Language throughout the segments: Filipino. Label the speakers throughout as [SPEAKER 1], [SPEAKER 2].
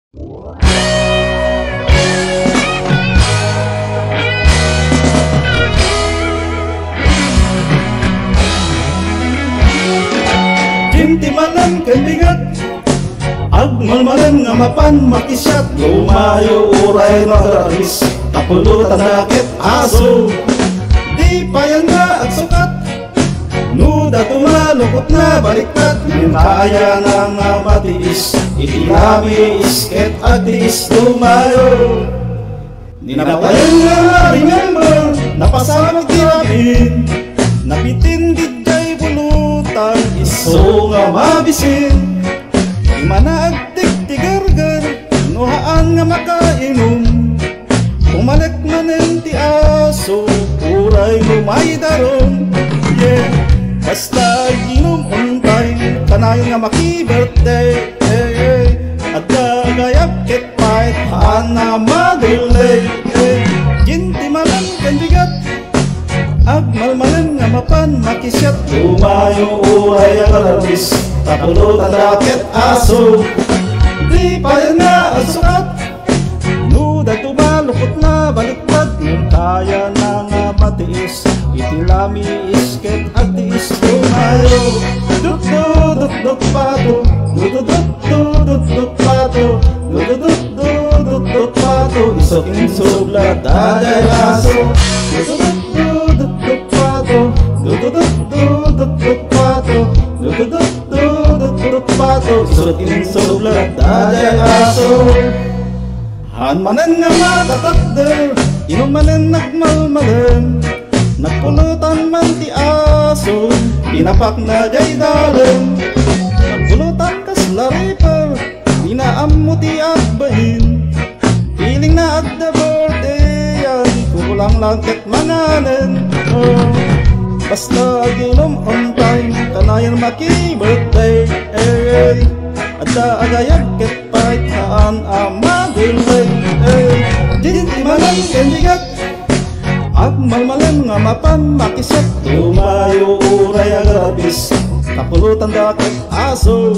[SPEAKER 1] Tintimalan kandigat agmalmalan nga mapan makisyat lumayo uray nagramis kapulutan rakit aso di payan nga agsukat nuda tumalukot na baliktad kaya na nga matiis itilami isket agtiis lumayo ninapayan nga remember napasamag tirapin nabitin gidjay bulutan iso nga mabisin di mana agtig-tigargar nuhaan nga makainom umalik manen ti aso uray lumay daron yeah basta ginom untay kanayon nga maki-birthday at gagayap ket pait haan na madulay ginti malan kandigat agmalmalan nga mapan makisyat lumayo uray agarabis tapulutan raket aso di payan nga agsukat nuda tumalukot na baliktad yung kaya na nga matiis itilami isket agtiis lumayo dut pato dut pato dut pato isokin sublat daday aso dut pato dut pato pato isokin sublat daday aso han manen nga matatakder inom manen nagmalmalen nagpulutan man ti aso pinapak na jay dalen nagpulutan kas lariper inaam mo ti agbahin piling na at the birthday yan kukulang lang ket mananen basta ginom on time kanayan maki birthday adda agayag ket pait haan amadulay dinti malan kandigat agmalmalan nga mapan makisyat lumayo uray agarabis kapulutan daket aso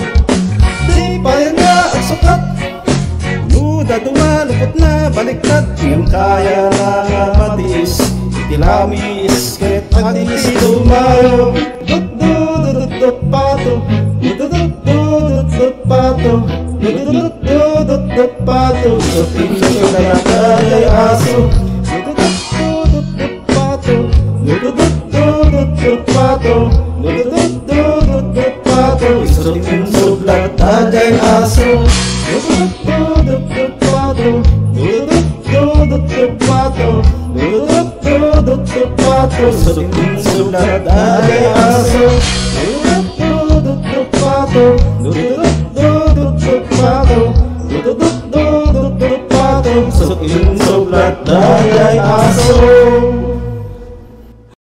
[SPEAKER 1] di payan nga agsukat nuda tumalukot na baliktad yung kaya na nga matiis itilami isket agtiis lumayo dut pato dut pato dut pato isokin na daday aso dut pato dut pato isokin sublat daday aso dut pato dut pato isokin sublat daday aso dut pato isokin sublat daday aso